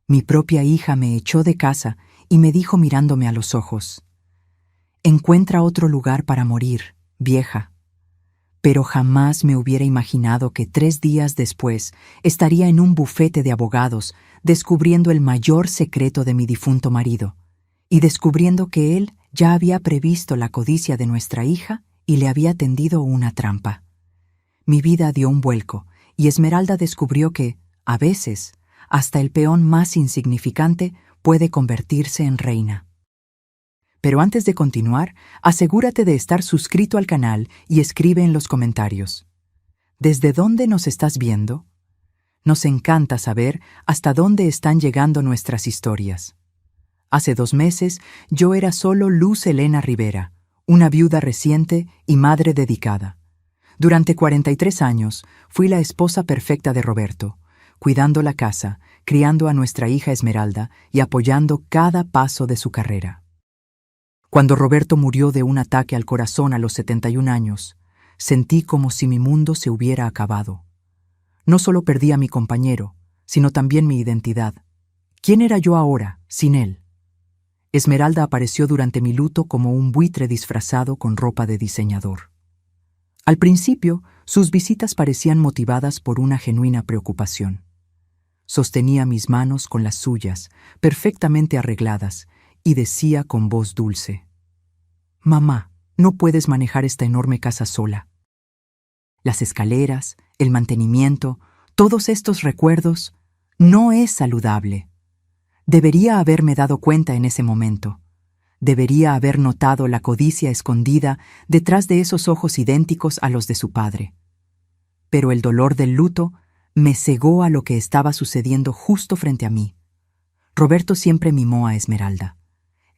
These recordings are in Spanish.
Mi propia hija me echó de casa y me dijo mirándome a los ojos: «Encuentra otro lugar para morir, vieja». Pero jamás me hubiera imaginado que 3 días después estaría en un bufete de abogados descubriendo el mayor secreto de mi difunto marido y descubriendo que él ya había previsto la codicia de nuestra hija y le había tendido una trampa. Mi vida dio un vuelco y Esmeralda descubrió que, a veces, hasta el peón más insignificante puede convertirse en reina. Pero antes de continuar, asegúrate de estar suscrito al canal y escribe en los comentarios: ¿desde dónde nos estás viendo? Nos encanta saber hasta dónde están llegando nuestras historias. Hace 2 meses yo era solo Luz Helena Rivera, una viuda reciente y madre dedicada. Durante 43 años fui la esposa perfecta de Roberto, cuidando la casa, criando a nuestra hija Esmeralda y apoyando cada paso de su carrera. Cuando Roberto murió de un ataque al corazón a los 71 años, sentí como si mi mundo se hubiera acabado. No solo perdí a mi compañero, sino también mi identidad. ¿Quién era yo ahora, sin él? Esmeralda apareció durante mi luto como un buitre disfrazado con ropa de diseñador. Al principio, sus visitas parecían motivadas por una genuina preocupación. Sostenía mis manos con las suyas, perfectamente arregladas, y decía con voz dulce: «Mamá, no puedes manejar esta enorme casa sola. Las escaleras, el mantenimiento, todos estos recuerdos, no es saludable. Debería haberme dado cuenta en ese momento. Debería haber notado la codicia escondida detrás de esos ojos idénticos a los de su padre. Pero el dolor del luto me cegó a lo que estaba sucediendo justo frente a mí. Roberto siempre mimó a Esmeralda.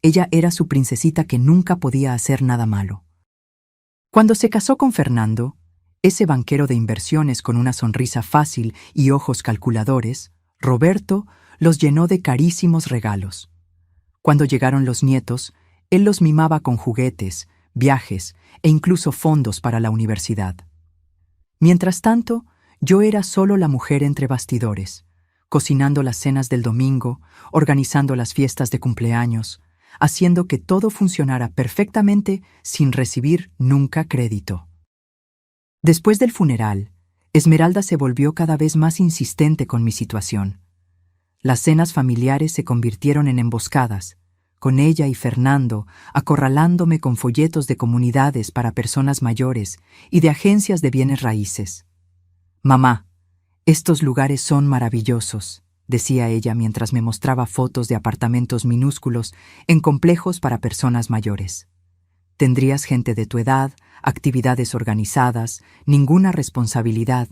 Ella era su princesita que nunca podía hacer nada malo. Cuando se casó con Fernando, ese banquero de inversiones con una sonrisa fácil y ojos calculadores, Roberto los llenó de carísimos regalos. Cuando llegaron los nietos, él los mimaba con juguetes, viajes e incluso fondos para la universidad. Mientras tanto, yo era solo la mujer entre bastidores, cocinando las cenas del domingo, organizando las fiestas de cumpleaños, haciendo que todo funcionara perfectamente sin recibir nunca crédito. Después del funeral, Esmeralda se volvió cada vez más insistente con mi situación. Las cenas familiares se convirtieron en emboscadas, con ella y Fernando acorralándome con folletos de comunidades para personas mayores y de agencias de bienes raíces. «Mamá, estos lugares son maravillosos», decía ella mientras me mostraba fotos de apartamentos minúsculos en complejos para personas mayores. Tendrías gente de tu edad, actividades organizadas, ninguna responsabilidad.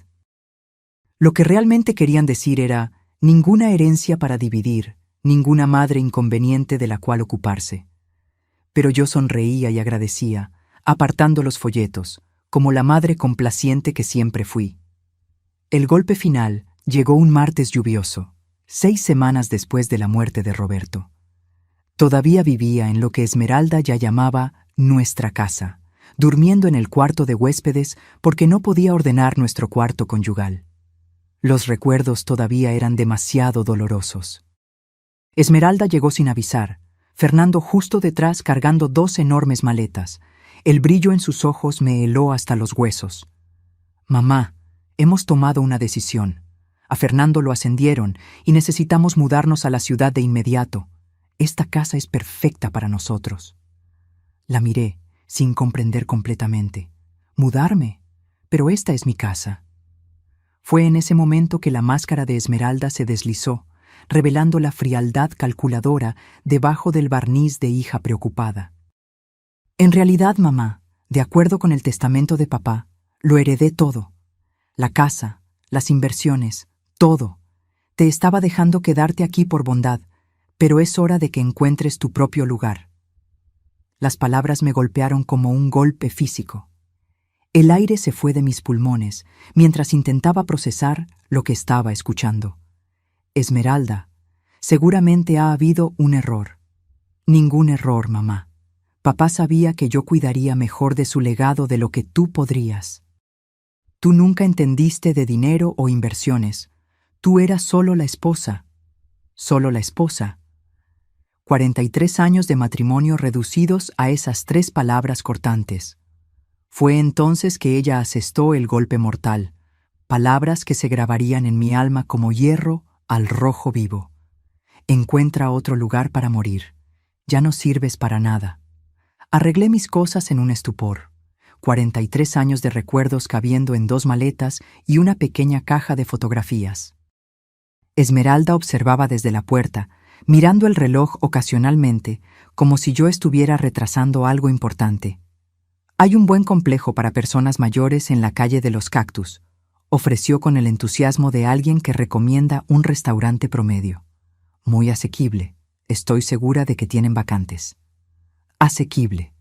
Lo que realmente querían decir era: ninguna herencia para dividir, ninguna madre inconveniente de la cual ocuparse. Pero yo sonreía y agradecía, apartando los folletos, como la madre complaciente que siempre fui. El golpe final llegó un martes lluvioso, 6 semanas después de la muerte de Roberto. Todavía vivía en lo que Esmeralda ya llamaba nuestra casa, durmiendo en el cuarto de huéspedes porque no podía ordenar nuestro cuarto conyugal. Los recuerdos todavía eran demasiado dolorosos. Esmeralda llegó sin avisar, Fernando justo detrás cargando 2 enormes maletas. El brillo en sus ojos me heló hasta los huesos. «Mamá, hemos tomado una decisión. A Fernando lo ascendieron y necesitamos mudarnos a la ciudad de inmediato. Esta casa es perfecta para nosotros». La miré, sin comprender completamente. «¿Mudarme? Pero esta es mi casa». Fue en ese momento que la máscara de Esmeralda se deslizó, revelando la frialdad calculadora debajo del barniz de hija preocupada. «En realidad, mamá, de acuerdo con el testamento de papá, lo heredé todo. La casa, las inversiones, todo. Te estaba dejando quedarte aquí por bondad, pero es hora de que encuentres tu propio lugar». Las palabras me golpearon como un golpe físico. El aire se fue de mis pulmones mientras intentaba procesar lo que estaba escuchando. «Esmeralda, seguramente ha habido un error». «Ningún error, mamá. Papá sabía que yo cuidaría mejor de su legado de lo que tú podrías. Tú nunca entendiste de dinero o inversiones. Tú eras solo la esposa». solo la esposa. 43 años de matrimonio reducidos a esas 3 palabras cortantes. Fue entonces que ella asestó el golpe mortal, palabras que se grabarían en mi alma como hierro al rojo vivo. Encuentra otro lugar para morir. Ya no sirves para nada. Arreglé mis cosas en un estupor. 43 años de recuerdos cabiendo en 2 maletas y una pequeña caja de fotografías. Esmeralda observaba desde la puerta, mirando el reloj ocasionalmente, como si yo estuviera retrasando algo importante. Hay un buen complejo para personas mayores en la calle de los Cactus, ofreció con el entusiasmo de alguien que recomienda un restaurante promedio. Muy asequible. Estoy segura de que tienen vacantes. Asequible.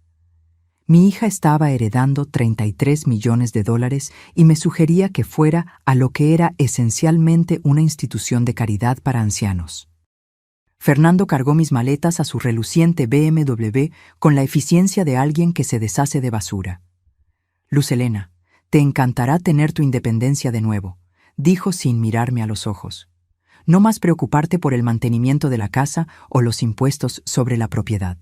Mi hija estaba heredando $33 millones y me sugería que fuera a lo que era esencialmente una institución de caridad para ancianos. Fernando cargó mis maletas a su reluciente BMW con la eficiencia de alguien que se deshace de basura. Luz Helena, te encantará tener tu independencia de nuevo, dijo sin mirarme a los ojos. No más preocuparte por el mantenimiento de la casa o los impuestos sobre la propiedad.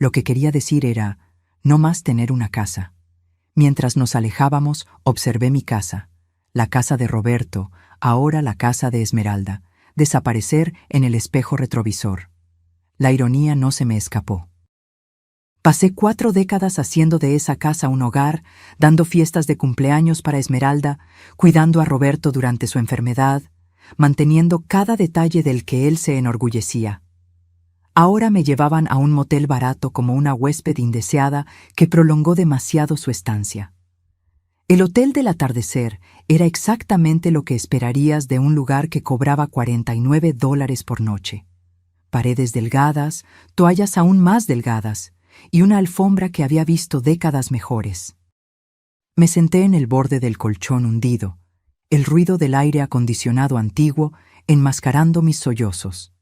Lo que quería decir era, no más tener una casa. Mientras nos alejábamos, observé mi casa, la casa de Roberto, ahora la casa de Esmeralda, desaparecer en el espejo retrovisor. La ironía no se me escapó. Pasé 4 décadas haciendo de esa casa un hogar, dando fiestas de cumpleaños para Esmeralda, cuidando a Roberto durante su enfermedad, manteniendo cada detalle del que él se enorgullecía. Ahora me llevaban a un motel barato como una huésped indeseada que prolongó demasiado su estancia. El Hotel del Atardecer era exactamente lo que esperarías de un lugar que cobraba $49 por noche. Paredes delgadas, toallas aún más delgadas y una alfombra que había visto décadas mejores. Me senté en el borde del colchón hundido, el ruido del aire acondicionado antiguo enmascarando mis sollozos.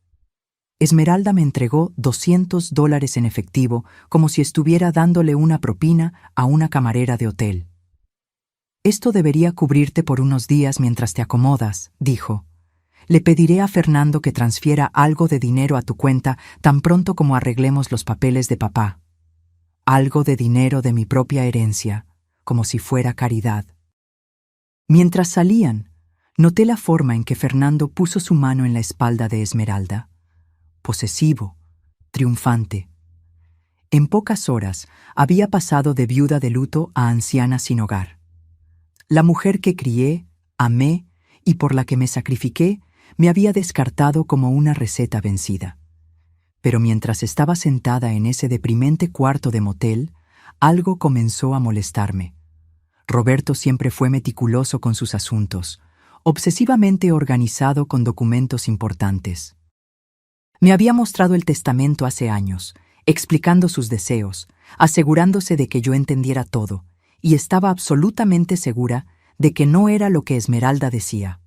Esmeralda me entregó $200 en efectivo como si estuviera dándole una propina a una camarera de hotel. Esto debería cubrirte por unos días mientras te acomodas, dijo. Le pediré a Fernando que transfiera algo de dinero a tu cuenta tan pronto como arreglemos los papeles de papá. Algo de dinero de mi propia herencia, como si fuera caridad. Mientras salían, noté la forma en que Fernando puso su mano en la espalda de Esmeralda. Posesivo, triunfante. En pocas horas había pasado de viuda de luto a anciana sin hogar. La mujer que crié, amé y por la que me sacrifiqué me había descartado como una receta vencida. Pero mientras estaba sentada en ese deprimente cuarto de motel, algo comenzó a molestarme. Roberto siempre fue meticuloso con sus asuntos, obsesivamente organizado con documentos importantes. Me había mostrado el testamento hace años, explicando sus deseos, asegurándose de que yo entendiera todo, y estaba absolutamente segura de que no era lo que Esmeralda decía.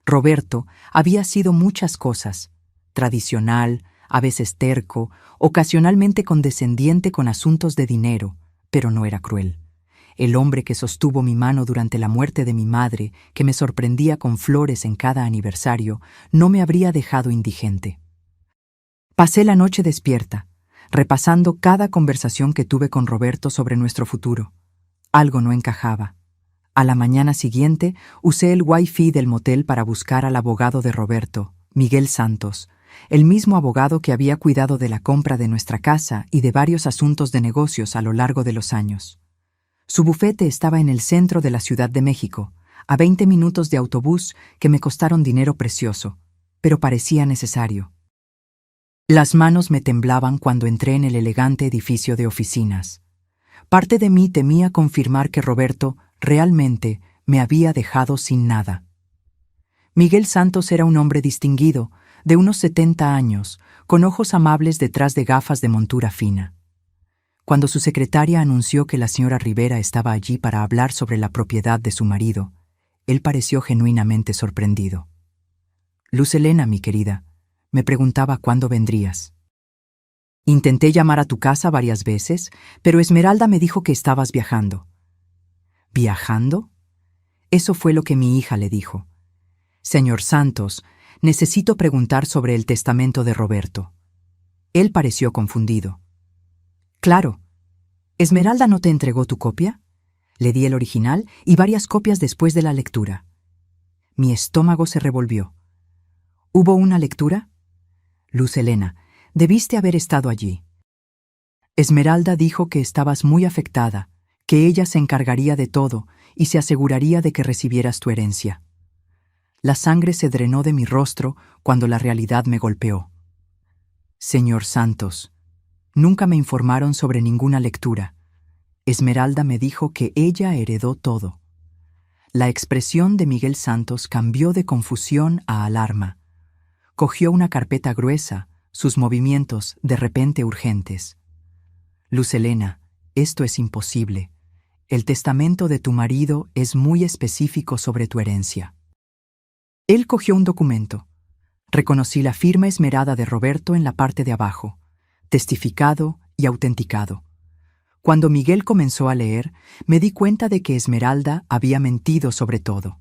Roberto había sido muchas cosas, tradicional, a veces terco, ocasionalmente condescendiente con asuntos de dinero, pero no era cruel. El hombre que sostuvo mi mano durante la muerte de mi madre, que me sorprendía con flores en cada aniversario, no me habría dejado indigente. Pasé la noche despierta, repasando cada conversación que tuve con Roberto sobre nuestro futuro. Algo no encajaba. A la mañana siguiente, usé el Wi-Fi del motel para buscar al abogado de Roberto, Miguel Santos, el mismo abogado que había cuidado de la compra de nuestra casa y de varios asuntos de negocios a lo largo de los años. Su bufete estaba en el centro de la Ciudad de México, a 20 minutos de autobús que me costaron dinero precioso, pero parecía necesario. Las manos me temblaban cuando entré en el elegante edificio de oficinas. Parte de mí temía confirmar que Roberto realmente me había dejado sin nada. Miguel Santos era un hombre distinguido, de unos 70 años, con ojos amables detrás de gafas de montura fina. Cuando su secretaria anunció que la señora Rivera estaba allí para hablar sobre la propiedad de su marido, él pareció genuinamente sorprendido. Luz Helena, mi querida, me preguntaba cuándo vendrías. Intenté llamar a tu casa varias veces, pero Esmeralda me dijo que estabas viajando. ¿Viajando? Eso fue lo que mi hija le dijo. Señor Santos, Necesito preguntar sobre el testamento de Roberto. Él pareció confundido. Claro. ¿Esmeralda no te entregó tu copia? Le di el original y varias copias después de la lectura. Mi estómago se revolvió. ¿Hubo una lectura? Luz Helena, debiste haber estado allí. Esmeralda dijo que estabas muy afectada, que ella se encargaría de todo y se aseguraría de que recibieras tu herencia. La sangre se drenó de mi rostro cuando la realidad me golpeó. Señor Santos, nunca me informaron sobre ninguna lectura. Esmeralda me dijo que ella heredó todo. La expresión de Miguel Santos cambió de confusión a alarma. Cogió una carpeta gruesa, sus movimientos de repente urgentes. Luz Helena, esto es imposible. El testamento de tu marido es muy específico sobre tu herencia. Él cogió un documento. Reconocí la firma esmerada de Roberto en la parte de abajo, testificado y autenticado. Cuando Miguel comenzó a leer, me di cuenta de que Esmeralda había mentido sobre todo.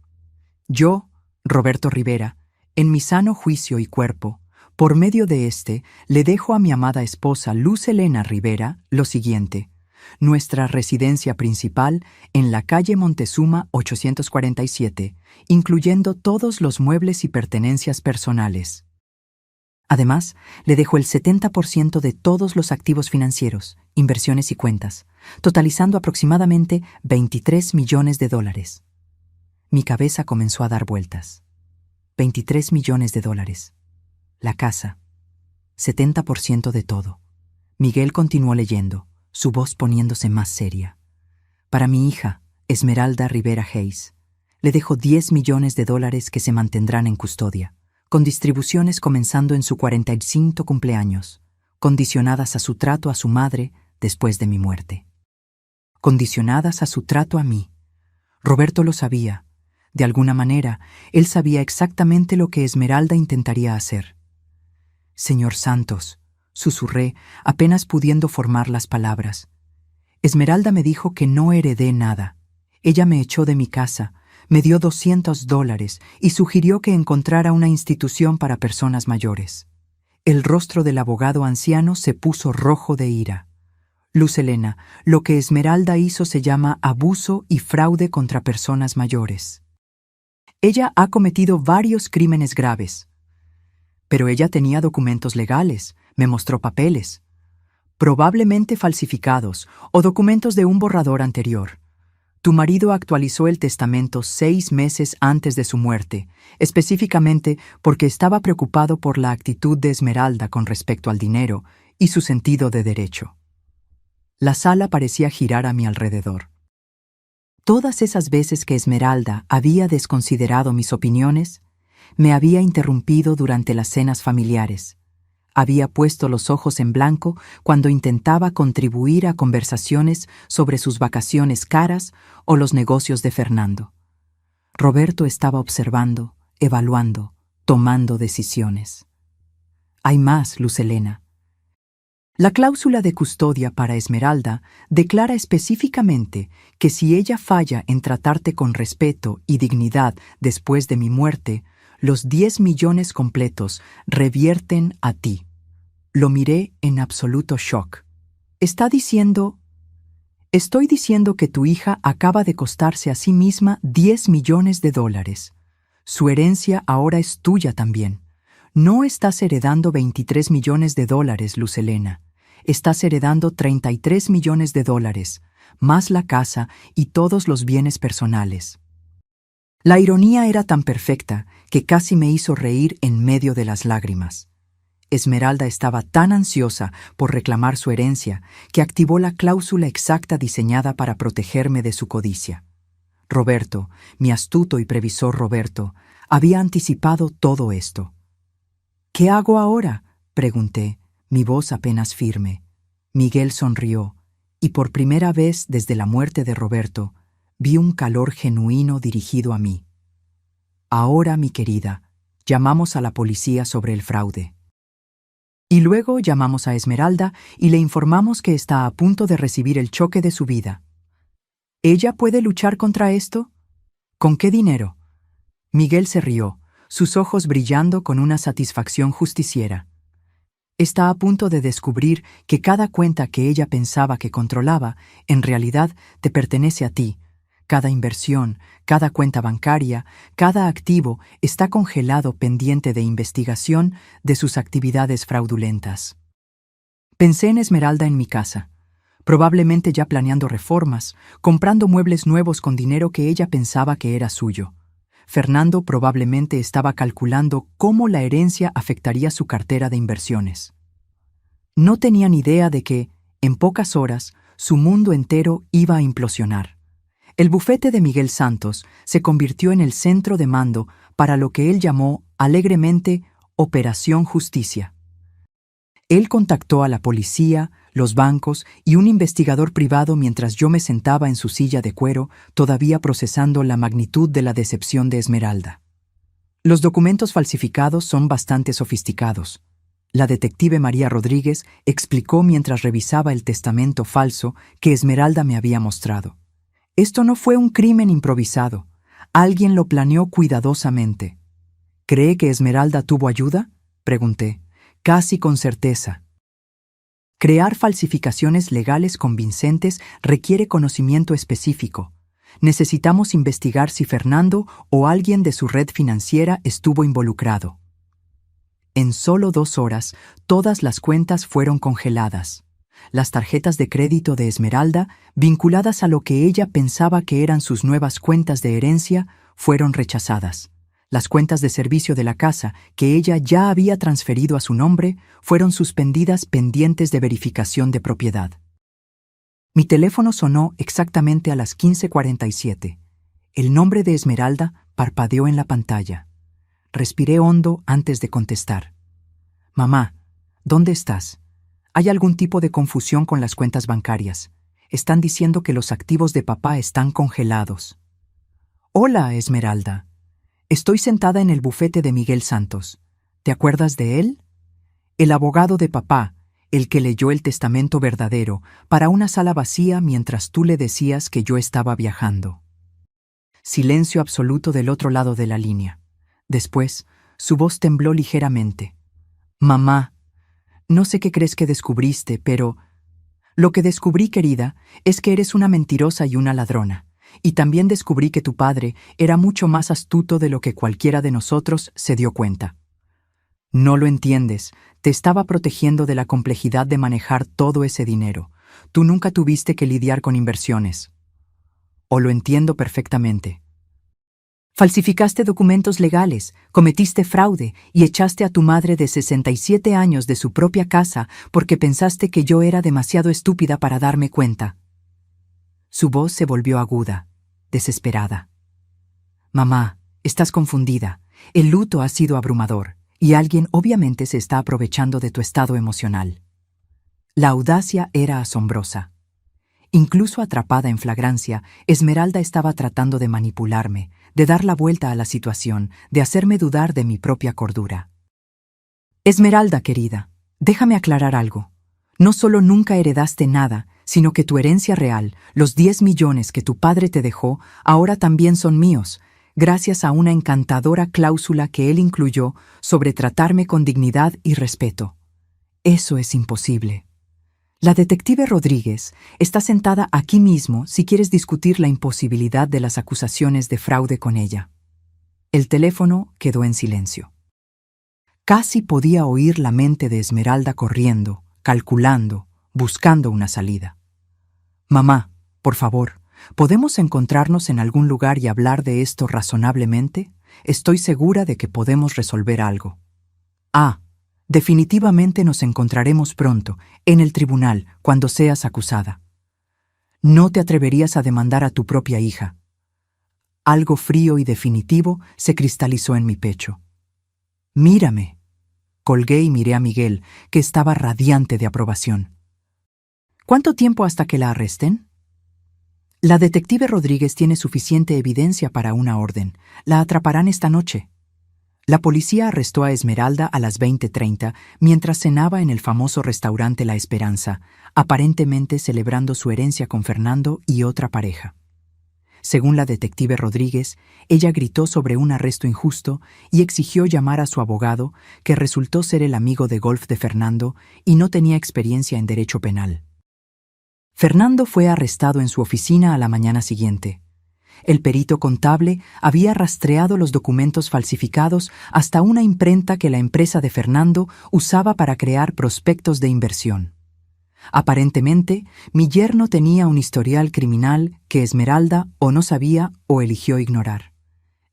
Yo, Roberto Rivera, en mi sano juicio y cuerpo, por medio de este, le dejo a mi amada esposa Luz Helena Rivera lo siguiente: nuestra residencia principal en la calle Montezuma 847, incluyendo todos los muebles y pertenencias personales. Además, le dejo el 70% de todos los activos financieros, inversiones y cuentas, totalizando aproximadamente $23 millones. Mi cabeza comenzó a dar vueltas. $23 millones. La casa. 70% de todo. Miguel continuó leyendo, su voz poniéndose más seria. Para mi hija, Esmeralda Rivera Hayes, le dejo $10 millones que se mantendrán en custodia, con distribuciones comenzando en su 45 cumpleaños, condicionadas a su trato a su madre después de mi muerte. Condicionadas a su trato a mí. Roberto lo sabía. De alguna manera, él sabía exactamente lo que Esmeralda intentaría hacer. Señor Santos, susurré, apenas pudiendo formar las palabras. Esmeralda me dijo que no heredé nada. Ella me echó de mi casa, me dio $200 y sugirió que encontrara una institución para personas mayores. El rostro del abogado anciano se puso rojo de ira. Luz Helena, lo que Esmeralda hizo se llama abuso y fraude contra personas mayores. Ella ha cometido varios crímenes graves. Pero ella tenía documentos legales, me mostró papeles, probablemente falsificados o documentos de un borrador anterior. Tu marido actualizó el testamento 6 meses antes de su muerte, específicamente porque estaba preocupado por la actitud de Esmeralda con respecto al dinero y su sentido de derecho. La sala parecía girar a mi alrededor. Todas esas veces que Esmeralda había desconsiderado mis opiniones, me había interrumpido durante las cenas familiares. Había puesto los ojos en blanco cuando intentaba contribuir a conversaciones sobre sus vacaciones caras o los negocios de Fernando. Roberto estaba observando, evaluando, tomando decisiones. Hay más, Luz Helena. La cláusula de custodia para Esmeralda declara específicamente que si ella falla en tratarte con respeto y dignidad después de mi muerte, los 10 millones completos revierten a ti. Lo miré en absoluto shock. Estoy diciendo que tu hija acaba de costarse a sí misma $10 millones. Su herencia ahora es tuya también. No estás heredando $23 millones, Luz Helena. Estás heredando $33 millones, más la casa y todos los bienes personales. La ironía era tan perfecta que casi me hizo reír en medio de las lágrimas. Esmeralda estaba tan ansiosa por reclamar su herencia que activó la cláusula exacta diseñada para protegerme de su codicia. Roberto, mi astuto y previsor Roberto, había anticipado todo esto. ¿Qué hago ahora?, pregunté, mi voz apenas firme. Miguel sonrió, y por primera vez desde la muerte de Roberto, vi un calor genuino dirigido a mí. Ahora, mi querida, llamamos a la policía sobre el fraude. Y luego llamamos a Esmeralda y le informamos que está a punto de recibir el choque de su vida. ¿Ella puede luchar contra esto? ¿Con qué dinero? Miguel se rió. sus ojos brillando con una satisfacción justiciera. Está a punto de descubrir que cada cuenta que ella pensaba que controlaba, en realidad te pertenece a ti. Cada inversión, cada cuenta bancaria, cada activo está congelado pendiente de investigación de sus actividades fraudulentas. Pensé en Esmeralda en mi casa, probablemente ya planeando reformas, comprando muebles nuevos con dinero que ella pensaba que era suyo. Fernando probablemente estaba calculando cómo la herencia afectaría su cartera de inversiones. No tenían idea de que, en pocas horas, su mundo entero iba a implosionar. El bufete de Miguel Santos se convirtió en el centro de mando para lo que él llamó alegremente Operación Justicia. Él contactó a la policía, los bancos y un investigador privado mientras yo me sentaba en su silla de cuero, todavía procesando la magnitud de la decepción de Esmeralda. Los documentos falsificados son bastante sofisticados. La detective María Rodríguez explicó mientras revisaba el testamento falso que Esmeralda me había mostrado. Esto no fue un crimen improvisado. Alguien lo planeó cuidadosamente. ¿Cree que Esmeralda tuvo ayuda?, pregunté, casi con certeza. Crear falsificaciones legales convincentes requiere conocimiento específico. Necesitamos investigar si Fernando o alguien de su red financiera estuvo involucrado. En solo 2 horas, todas las cuentas fueron congeladas. Las tarjetas de crédito de Esmeralda, vinculadas a lo que ella pensaba que eran sus nuevas cuentas de herencia, fueron rechazadas. Las cuentas de servicio de la casa, que ella ya había transferido a su nombre, fueron suspendidas pendientes de verificación de propiedad. Mi teléfono sonó exactamente a las 15:47. El nombre de Esmeralda parpadeó en la pantalla. Respiré hondo antes de contestar. Mamá, ¿dónde estás? Hay algún tipo de confusión con las cuentas bancarias. Están diciendo que los activos de papá están congelados. Hola, Esmeralda. Estoy sentada en el bufete de Miguel Santos. ¿Te acuerdas de él? El abogado de papá, el que leyó el testamento verdadero para una sala vacía mientras tú le decías que yo estaba viajando. Silencio absoluto del otro lado de la línea. Después, su voz tembló ligeramente. Mamá, no sé qué crees que descubriste, pero... Lo que descubrí, querida, es que eres una mentirosa y una ladrona. Y también descubrí que tu padre era mucho más astuto de lo que cualquiera de nosotros se dio cuenta. No lo entiendes, te estaba protegiendo de la complejidad de manejar todo ese dinero. Tú nunca tuviste que lidiar con inversiones. O lo entiendo perfectamente. Falsificaste documentos legales, cometiste fraude y echaste a tu madre de 67 años de su propia casa porque pensaste que yo era demasiado estúpida para darme cuenta. Su voz se volvió aguda, desesperada. Mamá, estás confundida. El luto ha sido abrumador y alguien obviamente se está aprovechando de tu estado emocional. La audacia era asombrosa. Incluso atrapada en flagrancia, Esmeralda estaba tratando de manipularme, de dar la vuelta a la situación, de hacerme dudar de mi propia cordura. Esmeralda, querida, déjame aclarar algo. No solo nunca heredaste nada, sino que tu herencia real, los 10 millones que tu padre te dejó, ahora también son míos, gracias a una encantadora cláusula que él incluyó sobre tratarme con dignidad y respeto. Eso es imposible. La detective Rodríguez está sentada aquí mismo si quieres discutir la imposibilidad de las acusaciones de fraude con ella. El teléfono quedó en silencio. Casi podía oír la mente de Esmeralda corriendo, calculando, buscando una salida. Mamá, por favor, ¿podemos encontrarnos en algún lugar y hablar de esto razonablemente? Estoy segura de que podemos resolver algo. Definitivamente nos encontraremos pronto, en el tribunal, cuando seas acusada. No te atreverías a demandar a tu propia hija. Algo frío y definitivo se cristalizó en mi pecho. Mírame. Colgué y miré a Miguel, que estaba radiante de aprobación. ¿Cuánto tiempo hasta que la arresten? La detective Rodríguez tiene suficiente evidencia para una orden. La atraparán esta noche. La policía arrestó a Esmeralda a las 20:30 mientras cenaba en el famoso restaurante La Esperanza, aparentemente celebrando su herencia con Fernando y otra pareja. Según la detective Rodríguez, ella gritó sobre un arresto injusto y exigió llamar a su abogado, que resultó ser el amigo de golf de Fernando y no tenía experiencia en derecho penal. Fernando fue arrestado en su oficina a la mañana siguiente. El perito contable había rastreado los documentos falsificados hasta una imprenta que la empresa de Fernando usaba para crear prospectos de inversión. Aparentemente, mi yerno tenía un historial criminal que Esmeralda o no sabía o eligió ignorar.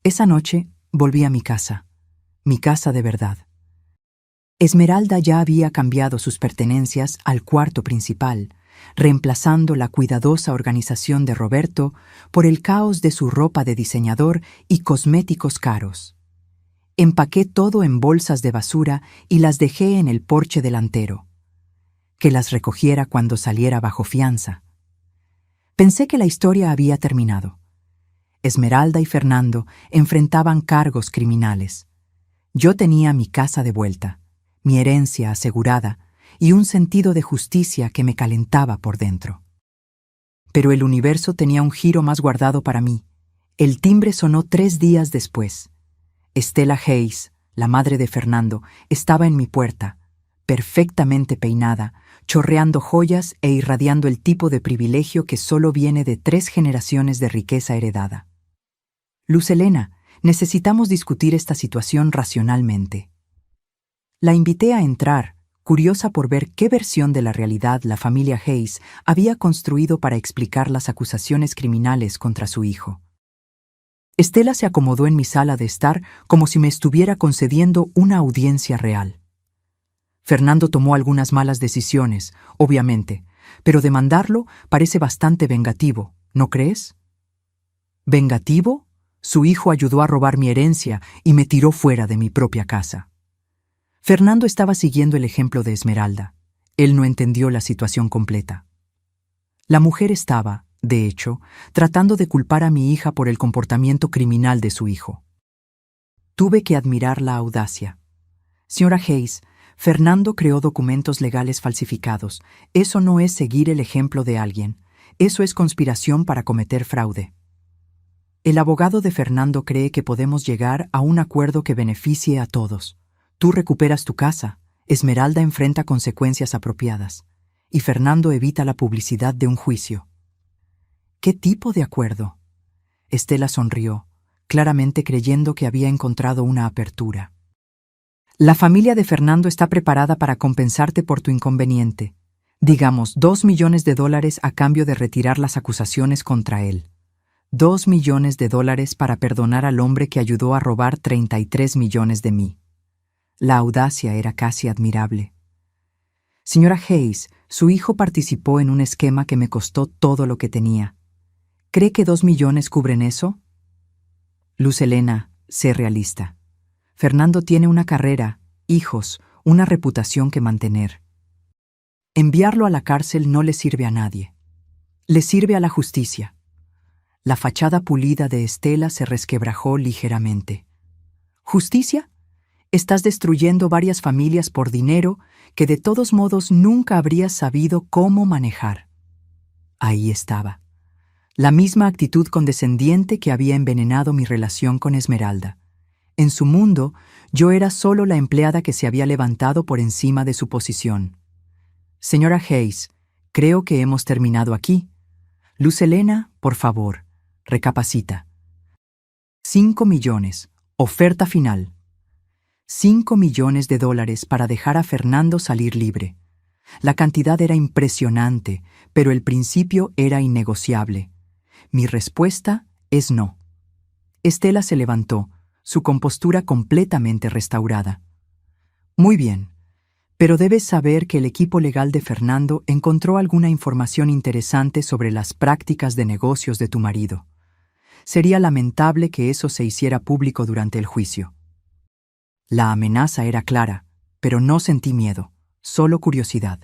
Esa noche volví a mi casa de verdad. Esmeralda ya había cambiado sus pertenencias al cuarto principal, reemplazando la cuidadosa organización de Roberto por el caos de su ropa de diseñador y cosméticos caros. Empaqué todo en bolsas de basura y las dejé en el porche delantero. Que las recogiera cuando saliera bajo fianza. Pensé que la historia había terminado. Esmeralda y Fernando enfrentaban cargos criminales. Yo tenía mi casa de vuelta, mi herencia asegurada y un sentido de justicia que me calentaba por dentro. Pero el universo tenía un giro más guardado para mí. El timbre sonó 3 días después. Estela Hayes, la madre de Fernando, estaba en mi puerta, perfectamente peinada, chorreando joyas e irradiando el tipo de privilegio que solo viene de 3 generaciones de riqueza heredada. Luz Helena, necesitamos discutir esta situación racionalmente. La invité a entrar, curiosa por ver qué versión de la realidad la familia Hayes había construido para explicar las acusaciones criminales contra su hijo. Estela se acomodó en mi sala de estar como si me estuviera concediendo una audiencia real. Fernando tomó algunas malas decisiones, obviamente, pero demandarlo parece bastante vengativo, ¿no crees? ¿Vengativo? Su hijo ayudó a robar mi herencia y me tiró fuera de mi propia casa. Fernando estaba siguiendo el ejemplo de Esmeralda. Él no entendió la situación completa. La mujer estaba, de hecho, tratando de culpar a mi hija por el comportamiento criminal de su hijo. Tuve que admirar la audacia. Señora Hayes, Fernando creó documentos legales falsificados. Eso no es seguir el ejemplo de alguien. Eso es conspiración para cometer fraude. El abogado de Fernando cree que podemos llegar a un acuerdo que beneficie a todos. Tú recuperas tu casa, Esmeralda enfrenta consecuencias apropiadas, y Fernando evita la publicidad de un juicio. ¿Qué tipo de acuerdo? Estela sonrió, claramente creyendo que había encontrado una apertura. La familia de Fernando está preparada para compensarte por tu inconveniente. Digamos, $2 millones a cambio de retirar las acusaciones contra él. $2 millones para perdonar al hombre que ayudó a robar 33 millones de mí. La audacia era casi admirable. Señora Hayes, su hijo participó en un esquema que me costó todo lo que tenía. ¿Cree que 2 millones cubren eso? Luz Helena, sé realista. Fernando tiene una carrera, hijos, una reputación que mantener. Enviarlo a la cárcel no le sirve a nadie. Le sirve a la justicia. La fachada pulida de Estela se resquebrajó ligeramente. ¿Justicia? Estás destruyendo varias familias por dinero que de todos modos nunca habrías sabido cómo manejar. Ahí estaba. La misma actitud condescendiente que había envenenado mi relación con Esmeralda. En su mundo, yo era solo la empleada que se había levantado por encima de su posición. Señora Hayes, creo que hemos terminado aquí. Luz Helena, por favor, recapacita. 5 millones, oferta final. $5 millones para dejar a Fernando salir libre. La cantidad era impresionante, pero el principio era innegociable. Mi respuesta es no. Estela se levantó, su compostura completamente restaurada. Muy bien, pero debes saber que el equipo legal de Fernando encontró alguna información interesante sobre las prácticas de negocios de tu marido. Sería lamentable que eso se hiciera público durante el juicio. La amenaza era clara, pero no sentí miedo, solo curiosidad.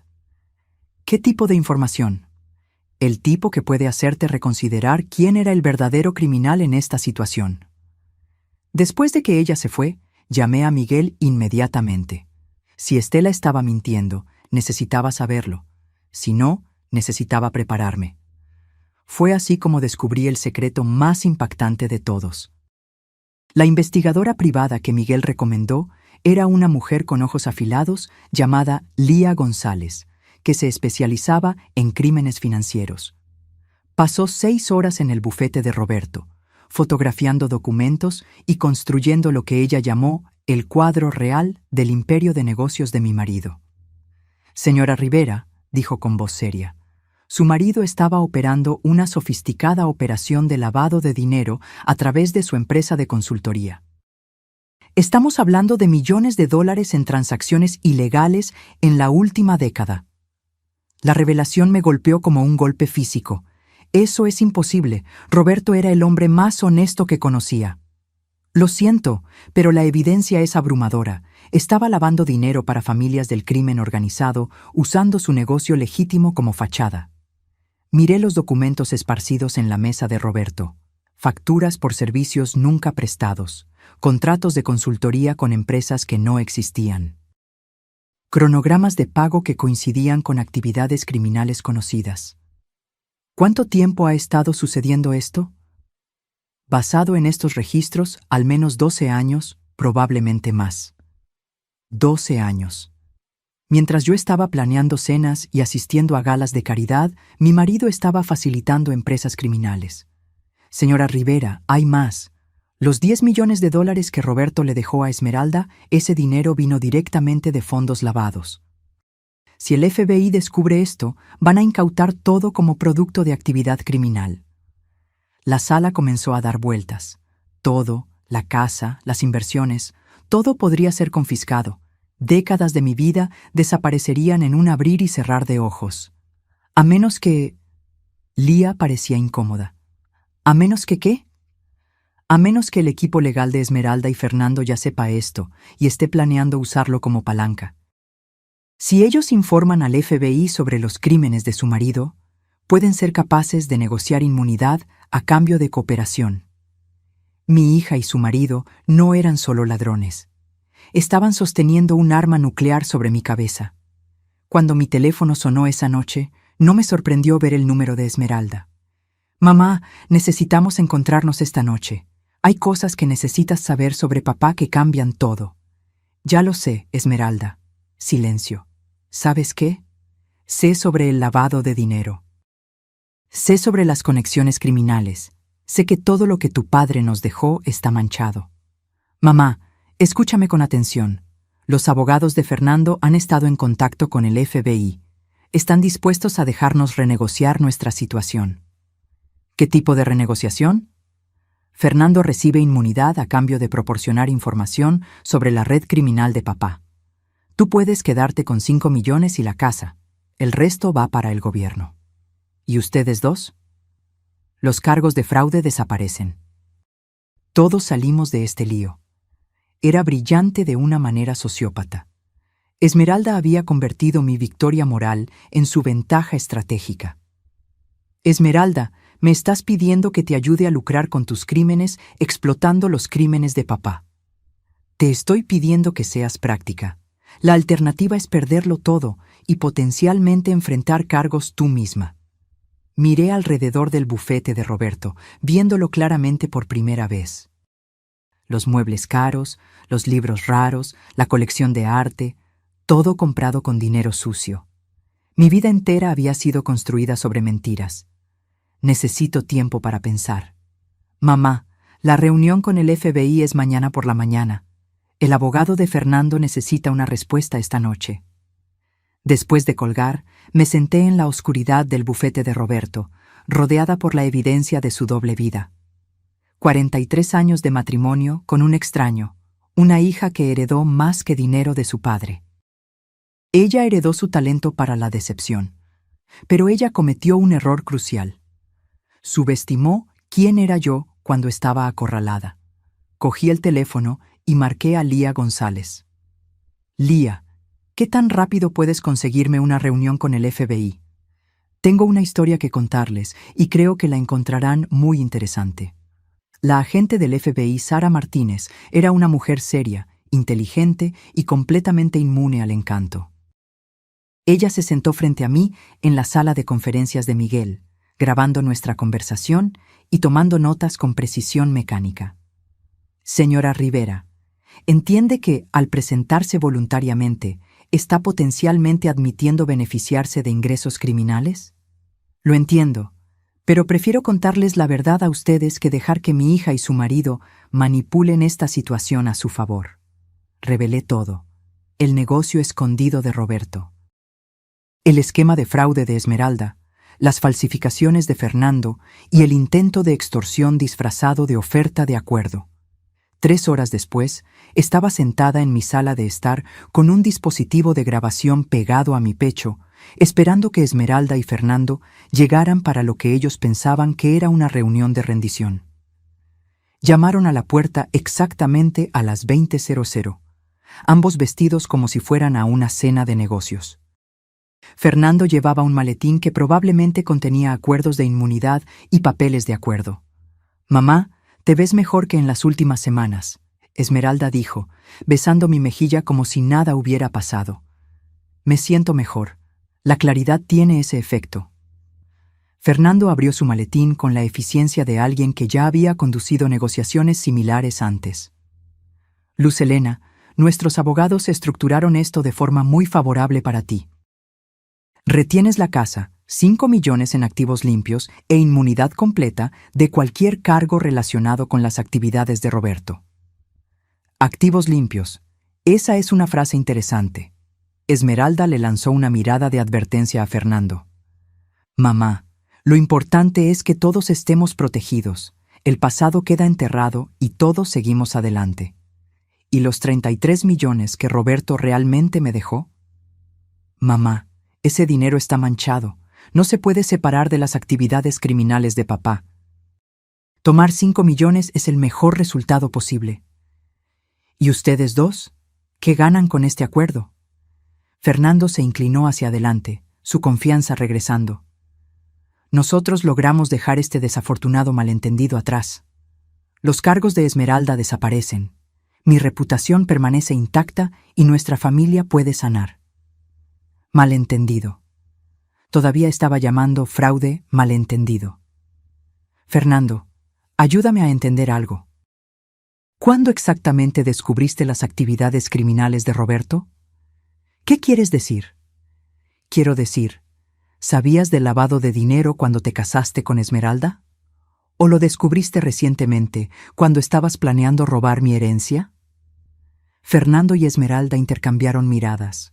¿Qué tipo de información? El tipo que puede hacerte reconsiderar quién era el verdadero criminal en esta situación. Después de que ella se fue, llamé a Miguel inmediatamente. Si Estela estaba mintiendo, necesitaba saberlo. Si no, necesitaba prepararme. Fue así como descubrí el secreto más impactante de todos. La investigadora privada que Miguel recomendó era una mujer con ojos afilados llamada Lía González, que se especializaba en crímenes financieros. Pasó 6 horas en el bufete de Roberto, fotografiando documentos y construyendo lo que ella llamó el cuadro real del imperio de negocios de mi marido. Señora Rivera, dijo con voz seria, su marido estaba operando una sofisticada operación de lavado de dinero a través de su empresa de consultoría. Estamos hablando de millones de dólares en transacciones ilegales en la última década. La revelación me golpeó como un golpe físico. Eso es imposible. Roberto era el hombre más honesto que conocía. Lo siento, pero la evidencia es abrumadora. Estaba lavando dinero para familias del crimen organizado, usando su negocio legítimo como fachada. Miré los documentos esparcidos en la mesa de Roberto. Facturas por servicios nunca prestados, contratos de consultoría con empresas que no existían. Cronogramas de pago que coincidían con actividades criminales conocidas. ¿Cuánto tiempo ha estado sucediendo esto? Basado en estos registros, al menos 12 años, probablemente más. 12 años. Mientras yo estaba planeando cenas y asistiendo a galas de caridad, mi marido estaba facilitando empresas criminales. Señora Rivera, hay más. Los 10 millones de dólares que Roberto le dejó a Esmeralda, ese dinero vino directamente de fondos lavados. Si el FBI descubre esto, van a incautar todo como producto de actividad criminal. La sala comenzó a dar vueltas. Todo, la casa, las inversiones, todo podría ser confiscado. Décadas de mi vida desaparecerían en un abrir y cerrar de ojos. A menos que... Lía parecía incómoda. ¿A menos que qué? A menos que el equipo legal de Esmeralda y Fernando ya sepa esto y esté planeando usarlo como palanca. Si ellos informan al FBI sobre los crímenes de su marido, pueden ser capaces de negociar inmunidad a cambio de cooperación. Mi hija y su marido no eran solo ladrones. Estaban sosteniendo un arma nuclear sobre mi cabeza. Cuando mi teléfono sonó esa noche, no me sorprendió ver el número de Esmeralda. Mamá, necesitamos encontrarnos esta noche. Hay cosas que necesitas saber sobre papá que cambian todo. Ya lo sé, Esmeralda. Silencio. ¿Sabes qué? Sé sobre el lavado de dinero. Sé sobre las conexiones criminales. Sé que todo lo que tu padre nos dejó está manchado. Mamá, escúchame con atención. Los abogados de Fernando han estado en contacto con el FBI. Están dispuestos a dejarnos renegociar nuestra situación. ¿Qué tipo de renegociación? Fernando recibe inmunidad a cambio de proporcionar información sobre la red criminal de papá. Tú puedes quedarte con 5 millones y la casa. El resto va para el gobierno. ¿Y ustedes dos? Los cargos de fraude desaparecen. Todos salimos de este lío. Era brillante de una manera sociópata. Esmeralda había convertido mi victoria moral en su ventaja estratégica. Esmeralda, me estás pidiendo que te ayude a lucrar con tus crímenes explotando los crímenes de papá. Te estoy pidiendo que seas práctica. La alternativa es perderlo todo y potencialmente enfrentar cargos tú misma. Miré alrededor del bufete de Roberto, viéndolo claramente por primera vez. Los muebles caros, los libros raros, la colección de arte, todo comprado con dinero sucio. Mi vida entera había sido construida sobre mentiras. Necesito tiempo para pensar. Mamá, la reunión con el FBI es mañana por la mañana. El abogado de Fernando necesita una respuesta esta noche. Después de colgar, me senté en la oscuridad del bufete de Roberto, rodeada por la evidencia de su doble vida. 43 años de matrimonio con un extraño, una hija que heredó más que dinero de su padre. Ella heredó su talento para la decepción, pero ella cometió un error crucial. Subestimó quién era yo cuando estaba acorralada. Cogí el teléfono y marqué a Lía González. Lía, ¿qué tan rápido puedes conseguirme una reunión con el FBI? Tengo una historia que contarles y creo que la encontrarán muy interesante. La agente del FBI, Sara Martínez, era una mujer seria, inteligente y completamente inmune al encanto. Ella se sentó frente a mí en la sala de conferencias de Miguel, grabando nuestra conversación y tomando notas con precisión mecánica. Señora Rivera, ¿entiende que, al presentarse voluntariamente, está potencialmente admitiendo beneficiarse de ingresos criminales? Lo entiendo, pero prefiero contarles la verdad a ustedes que dejar que mi hija y su marido manipulen esta situación a su favor. Revelé todo. El negocio escondido de Roberto. El esquema de fraude de Esmeralda, las falsificaciones de Fernando y el intento de extorsión disfrazado de oferta de acuerdo. 3 horas después, estaba sentada en mi sala de estar con un dispositivo de grabación pegado a mi pecho, esperando que Esmeralda y Fernando llegaran para lo que ellos pensaban que era una reunión de rendición. Llamaron a la puerta exactamente a las 20:00, ambos vestidos como si fueran a una cena de negocios. Fernando llevaba un maletín que probablemente contenía acuerdos de inmunidad y papeles de acuerdo. «Mamá, te ves mejor que en las últimas semanas», Esmeralda dijo, besando mi mejilla como si nada hubiera pasado. «Me siento mejor. La claridad tiene ese efecto». Fernando abrió su maletín con la eficiencia de alguien que ya había conducido negociaciones similares antes. «Luz Helena, nuestros abogados estructuraron esto de forma muy favorable para ti. Retienes la casa, 5 millones en activos limpios e inmunidad completa de cualquier cargo relacionado con las actividades de Roberto». Activos limpios. Esa es una frase interesante. Esmeralda le lanzó una mirada de advertencia a Fernando. «Mamá, lo importante es que todos estemos protegidos. El pasado queda enterrado y todos seguimos adelante. ¿Y los 33 millones que Roberto realmente me dejó? Mamá, ese dinero está manchado. No se puede separar de las actividades criminales de papá. Tomar 5 millones es el mejor resultado posible. ¿Y ustedes dos? ¿Qué ganan con este acuerdo?» Fernando se inclinó hacia adelante, su confianza regresando. «Nosotros logramos dejar este desafortunado malentendido atrás. Los cargos de Esmeralda desaparecen. Mi reputación permanece intacta y nuestra familia puede sanar». Malentendido. Todavía estaba llamando fraude malentendido. «Fernando, ayúdame a entender algo. ¿Cuándo exactamente descubriste las actividades criminales de Roberto? ¿Qué quieres decir?» Quiero decir, ¿sabías del lavado de dinero cuando te casaste con Esmeralda? ¿O lo descubriste recientemente, cuando estabas planeando robar mi herencia? Fernando y Esmeralda intercambiaron miradas.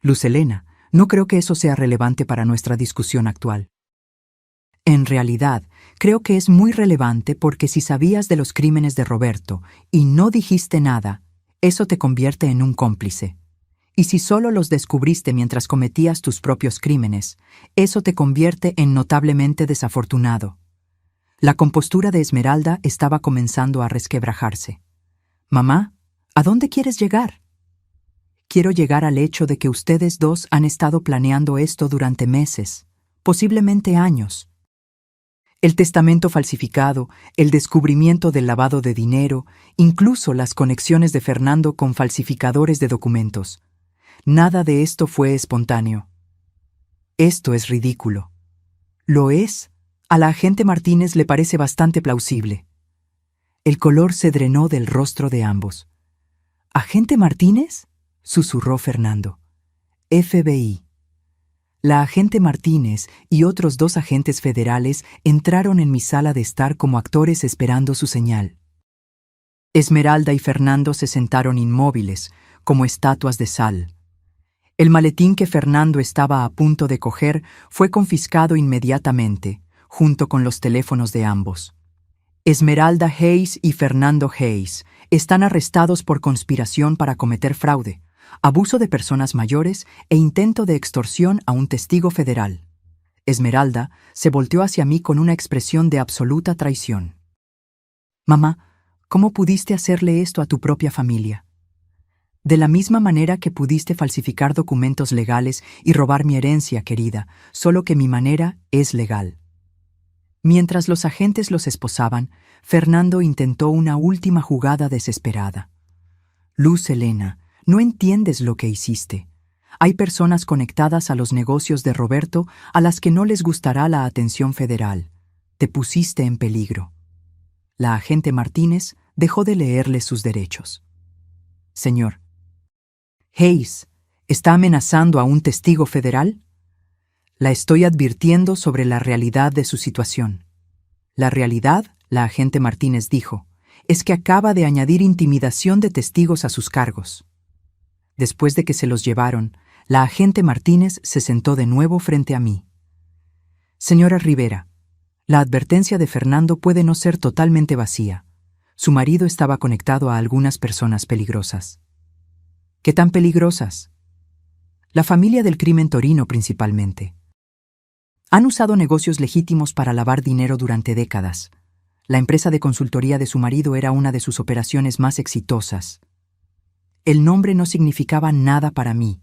«Luz Helena, no creo que eso sea relevante para nuestra discusión actual». En realidad, creo que es muy relevante porque si sabías de los crímenes de Roberto y no dijiste nada, eso te convierte en un cómplice. Y si solo los descubriste mientras cometías tus propios crímenes, eso te convierte en notablemente desafortunado. La compostura de Esmeralda estaba comenzando a resquebrajarse. «Mamá, ¿a dónde quieres llegar?» «Quiero llegar al hecho de que ustedes dos han estado planeando esto durante meses, posiblemente años. El testamento falsificado, el descubrimiento del lavado de dinero, incluso las conexiones de Fernando con falsificadores de documentos. Nada de esto fue espontáneo. Esto es ridículo». «¿Lo es?» A la agente Martínez le parece bastante plausible. El color se drenó del rostro de ambos. «¿Agente Martínez?», susurró Fernando. «FBI». La agente Martínez y otros 2 agentes federales entraron en mi sala de estar como actores esperando su señal. Esmeralda y Fernando se sentaron inmóviles, como estatuas de sal. El maletín que Fernando estaba a punto de coger fue confiscado inmediatamente, junto con los teléfonos de ambos. Esmeralda Hayes y Fernando Hayes están arrestados por conspiración para cometer fraude, abuso de personas mayores e intento de extorsión a un testigo federal. Esmeralda se volteó hacia mí con una expresión de absoluta traición. «Mamá, ¿cómo pudiste hacerle esto a tu propia familia? De la misma manera que pudiste falsificar documentos legales y robar mi herencia, querida, solo que mi manera es legal». Mientras los agentes los esposaban, Fernando intentó una última jugada desesperada. «Luz Helena, no entiendes lo que hiciste. Hay personas conectadas a los negocios de Roberto a las que no les gustará la atención federal. Te pusiste en peligro. La agente Martínez dejó de leerle sus derechos. Señor, Hayes, ¿está amenazando a un testigo federal? La estoy advirtiendo sobre la realidad de su situación. La realidad, la agente Martínez dijo, es que acaba de añadir intimidación de testigos a sus cargos. Después de que se los llevaron, la agente Martínez se sentó de nuevo frente a mí. Señora Rivera, la advertencia de Fernando puede no ser totalmente vacía. Su marido estaba conectado a algunas personas peligrosas. ¿Qué tan peligrosas? La familia del crimen torino principalmente. Han usado negocios legítimos para lavar dinero durante décadas. La empresa de consultoría de su marido era una de sus operaciones más exitosas. El nombre no significaba nada para mí,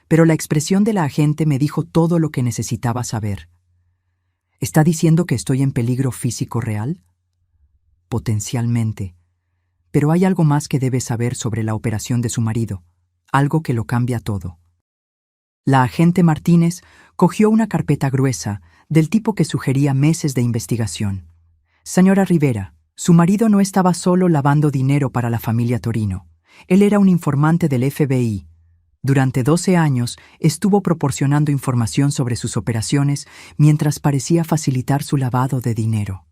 pero la expresión de la agente me dijo todo lo que necesitaba saber. ¿Está diciendo que estoy en peligro físico real? Potencialmente. Pero hay algo más que debe saber sobre la operación de su marido, algo que lo cambia todo. La agente Martínez cogió una carpeta gruesa, del tipo que sugería meses de investigación. Señora Rivera, su marido no estaba solo lavando dinero para la familia Torino. Él era un informante del FBI. Durante 12 años estuvo proporcionando información sobre sus operaciones mientras parecía facilitar su lavado de dinero.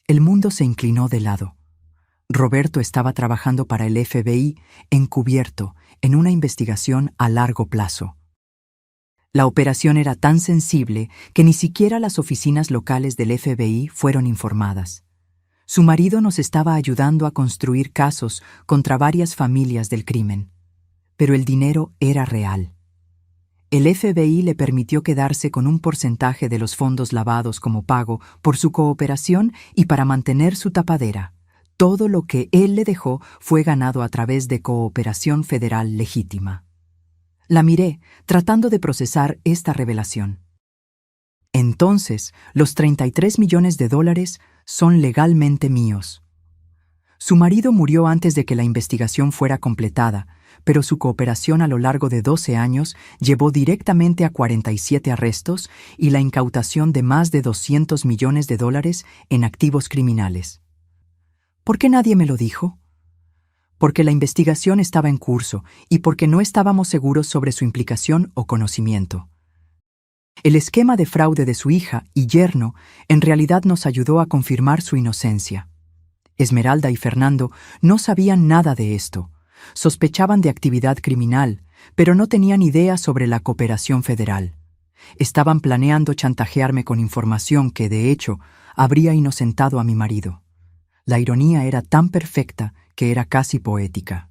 El mundo se inclinó de lado. Roberto estaba trabajando para el FBI encubierto en una investigación a largo plazo. La operación era tan sensible que ni siquiera las oficinas locales del FBI fueron informadas. Su marido nos estaba ayudando a construir casos contra varias familias del crimen. Pero el dinero era real. El FBI le permitió quedarse con un porcentaje de los fondos lavados como pago por su cooperación y para mantener su tapadera. Todo lo que él le dejó fue ganado a través de cooperación federal legítima. La miré, tratando de procesar esta revelación. Entonces, los $33 millones son legalmente míos. Su marido murió antes de que la investigación fuera completada, pero su cooperación a lo largo de 12 años llevó directamente a 47 arrestos y la incautación de más de $200 millones en activos criminales. ¿Por qué nadie me lo dijo? Porque la investigación estaba en curso y porque no estábamos seguros sobre su implicación o conocimiento. El esquema de fraude de su hija y yerno en realidad nos ayudó a confirmar su inocencia. Esmeralda y Fernando no sabían nada de esto. Sospechaban de actividad criminal, pero no tenían idea sobre la cooperación federal. Estaban planeando chantajearme con información que, de hecho, habría inocentado a mi marido. La ironía era tan perfecta que era casi poética.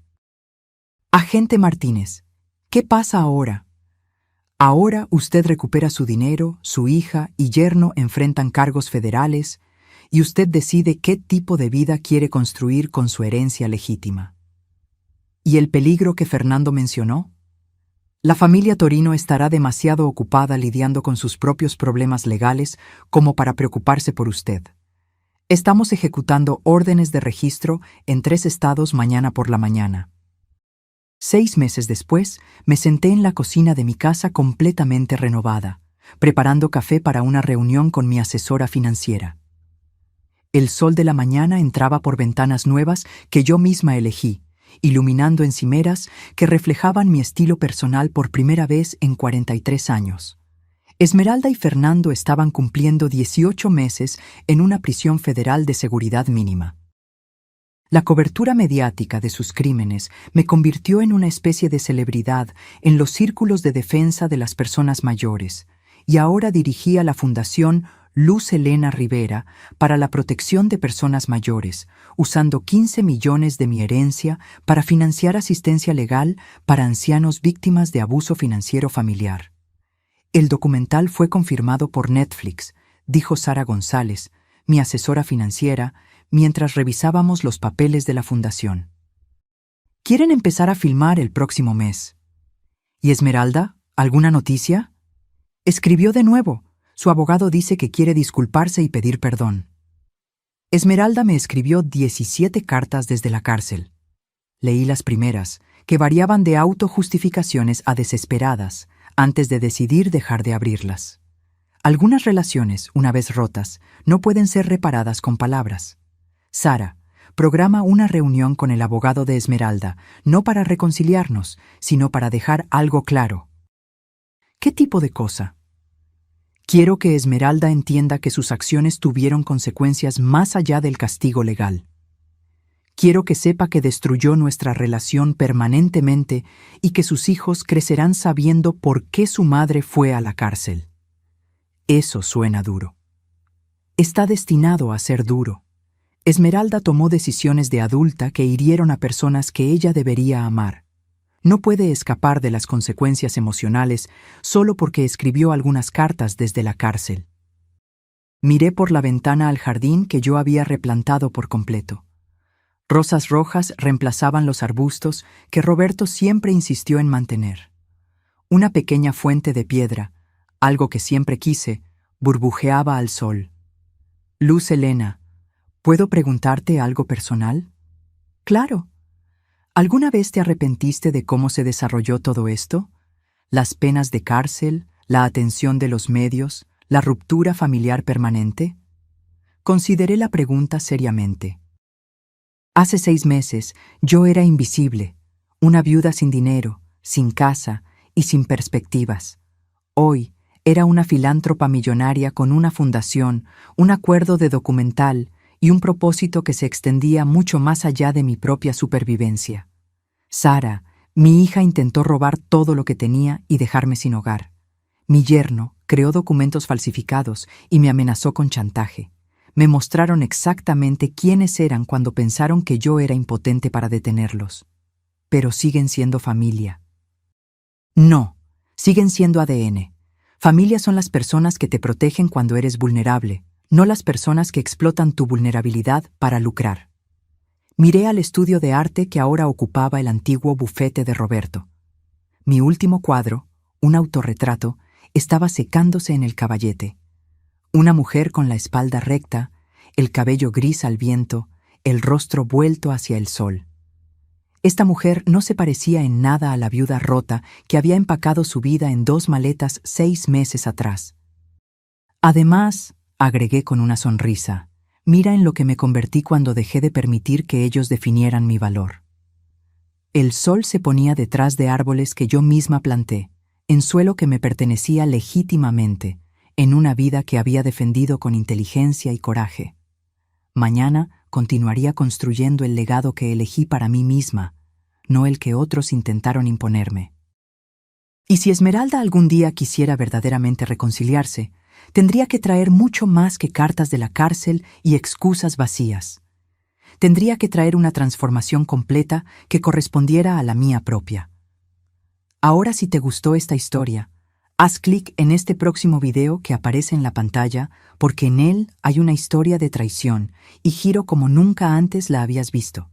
Agente Martínez, ¿qué pasa ahora? Ahora usted recupera su dinero, su hija y yerno enfrentan cargos federales, y usted decide qué tipo de vida quiere construir con su herencia legítima. ¿Y el peligro que Fernando mencionó? La familia Torino estará demasiado ocupada lidiando con sus propios problemas legales como para preocuparse por usted. Estamos ejecutando órdenes de registro en 3 estados mañana por la mañana. 6 meses después, me senté en la cocina de mi casa completamente renovada, preparando café para una reunión con mi asesora financiera. El sol de la mañana entraba por ventanas nuevas que yo misma elegí, iluminando encimeras que reflejaban mi estilo personal por primera vez en 43 años. Esmeralda y Fernando estaban cumpliendo 18 meses en una prisión federal de seguridad mínima. La cobertura mediática de sus crímenes me convirtió en una especie de celebridad en los círculos de defensa de las personas mayores, y ahora dirigía la Fundación Luz Helena Rivera para la protección de personas mayores, usando 15 millones de mi herencia para financiar asistencia legal para ancianos víctimas de abuso financiero familiar. El documental fue confirmado por Netflix, dijo Sara González, mi asesora financiera, mientras revisábamos los papeles de la fundación. Quieren empezar a filmar el próximo mes. ¿Y Esmeralda? ¿Alguna noticia? Escribió de nuevo. Su abogado dice que quiere disculparse y pedir perdón. Esmeralda me escribió 17 cartas desde la cárcel. Leí las primeras, que variaban de autojustificaciones a desesperadas antes de decidir dejar de abrirlas. Algunas relaciones, una vez rotas, no pueden ser reparadas con palabras. Sara, programa una reunión con el abogado de Esmeralda, no para reconciliarnos, sino para dejar algo claro. ¿Qué tipo de cosa? Quiero que Esmeralda entienda que sus acciones tuvieron consecuencias más allá del castigo legal. Quiero que sepa que destruyó nuestra relación permanentemente y que sus hijos crecerán sabiendo por qué su madre fue a la cárcel. Eso suena duro. Está destinado a ser duro. Esmeralda tomó decisiones de adulta que hirieron a personas que ella debería amar. No puede escapar de las consecuencias emocionales solo porque escribió algunas cartas desde la cárcel. Miré por la ventana al jardín que yo había replantado por completo. Rosas rojas reemplazaban los arbustos que Roberto siempre insistió en mantener. Una pequeña fuente de piedra, algo que siempre quise, burbujeaba al sol. Luz Helena, ¿puedo preguntarte algo personal? Claro. ¿Alguna vez te arrepentiste de cómo se desarrolló todo esto? ¿Las penas de cárcel, la atención de los medios, la ruptura familiar permanente? Consideré la pregunta seriamente. Hace 6 meses yo era invisible, una viuda sin dinero, sin casa y sin perspectivas. Hoy era una filántropa millonaria con una fundación, un acuerdo de documental y un propósito que se extendía mucho más allá de mi propia supervivencia. Sara, mi hija, intentó robar todo lo que tenía y dejarme sin hogar. Mi yerno creó documentos falsificados y me amenazó con chantaje. Me mostraron exactamente quiénes eran cuando pensaron que yo era impotente para detenerlos. Pero siguen siendo familia. No, siguen siendo ADN. Familia son las personas que te protegen cuando eres vulnerable, no las personas que explotan tu vulnerabilidad para lucrar. Miré al estudio de arte que ahora ocupaba el antiguo bufete de Roberto. Mi último cuadro, un autorretrato, estaba secándose en el caballete. Una mujer con la espalda recta, el cabello gris al viento, el rostro vuelto hacia el sol. Esta mujer no se parecía en nada a la viuda rota que había empacado su vida en 2 maletas 6 meses atrás. Además, agregué con una sonrisa, mira en lo que me convertí cuando dejé de permitir que ellos definieran mi valor. El sol se ponía detrás de árboles que yo misma planté, en suelo que me pertenecía legítimamente, en una vida que había defendido con inteligencia y coraje. Mañana continuaría construyendo el legado que elegí para mí misma, no el que otros intentaron imponerme. Y si Esmeralda algún día quisiera verdaderamente reconciliarse, tendría que traer mucho más que cartas de la cárcel y excusas vacías. Tendría que traer una transformación completa que correspondiera a la mía propia. Ahora, si te gustó esta historia, haz clic en este próximo video que aparece en la pantalla porque en él hay una historia de traición y giro como nunca antes la habías visto.